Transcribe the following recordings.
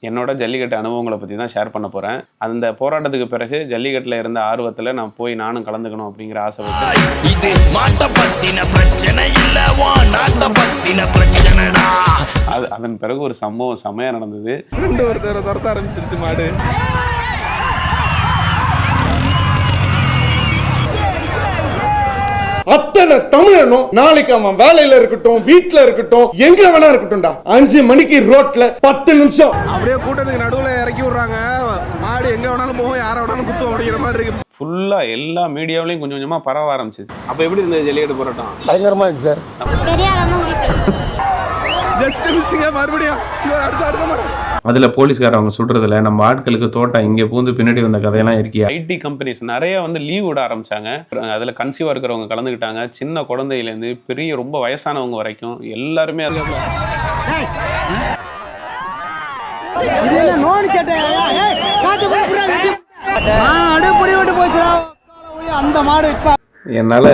என்னோட ஜல்லிக்கட்டு அனுபவங்களை பற்றி தான் ஷேர் பண்ண போகிறேன். அந்த போராட்டத்துக்கு பிறகு ஜல்லிக்கட்டில் இருந்த ஆர்வத்தில் நான் போய் நானும் கலந்துக்கணும் அப்படிங்கிற ஆசைப்பட்டு இது மாட்ட பத்தின பிரச்சனை இல்லவா நாட்ட பத்தின பிரச்சனைடா. அதன் பிறகு ஒரு சம்பவம் செமையாக நடந்தது. ஒருத்தரை துரத்த ஆரம்பிச்சிருச்சு மாடு. அத்தனை தமிழனும் நாளைக்கு அவன் வேலையில இருக்கட்டும், வீட்டுல இருக்கட்டும், எங்க வேணா இருக்கட்டும்டா, 5 மணிக்கு ரோட்ல 10 நிமிஷம் அப்படியே கூட்டத்துக்கு நடுவுல இறக்கி விடுறாங்க. மாடு எங்க வேணாலும் போகும், யார வேணாலும் குத்தும் அப்படிங்கிற மாதிரி இருக்கு. ஃபுல்லா எல்லா மீடியாவிலையும் கொஞ்சம் கொஞ்சமா பரவ ஆரம்பிச்சிச்சு. அப்ப எப்படி இருந்தது ஜல்லிக்கட்டு போராட்டம்? பயங்கரமா இருக்கு சார். ஜஸ்ட் மிஸ்ஸிங்க மறுபடியும் அடுத்த மாடு. அதுல போலீஸ்கார அவங்க சுடுறதுல நம்ம ஆட்களுக்கு தோட்டம் இங்கே பூந்து பின்னாடி வந்த கதையெல்லாம் இருக்கு. ஐடி கம்பெனிஸ் நிறைய வந்து லீவ் விட ஆரம்பிச்சாங்க. அதுல கன்சீவா இருக்கிறவங்க கலந்துக்கிட்டாங்க. சின்ன குழந்தையிலேருந்து பெரிய ரொம்ப வயசானவங்க வரைக்கும் எல்லாருமே என்னால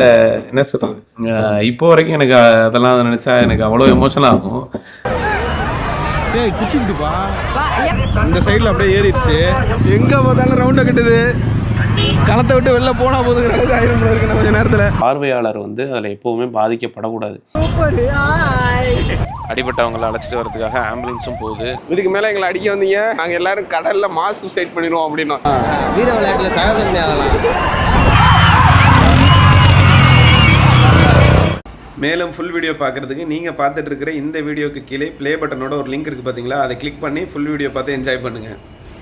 என்ன சொல்றது, இப்போ வரைக்கும் எனக்கு அதெல்லாம் நினைச்சா எனக்கு அவ்வளோ எமோஷனல் ஆகும். அந்த சைடில் அப்படியே ஏறிடுச்சு. எங்கே பார்த்தாலும் ரவுண்டை கட்டுது. களத்தை விட்டு வெளில போனா போதுங்கிற அளவுக்கு ஆயிரம் இருக்கு. கொஞ்ச நேரத்தில் பார்வையாளர் வந்து அதில் எப்பவுமே பாதிக்கப்படக்கூடாது. அடிபட்டவங்களை அழைச்சிட்டு வரதுக்காக ஆம்புலன்ஸும் போகுது. இதுக்கு மேலே எங்களை அடிக்க வந்தீங்க, நாங்கள் எல்லாரும் கடலில் மாஸ் சூசைட் பண்ணிடுவோம் அப்படின்னா. வீர விளையாட்டில் சகஜம் அதெல்லாம். மேலும் ஃபுல் வீடியோ பார்க்குறதுக்கு நீங்கள் பார்த்துட்டு இருக்கிற இந்த வீடியோக்கு கீழே ப்ளே பட்டனோட ஒரு லிங்க் இருக்குது பார்த்தீங்களா, அதை கிளிக் பண்ணி ஃபுல் வீடியோ பார்த்து என்ஜாய் பண்ணுங்கள்.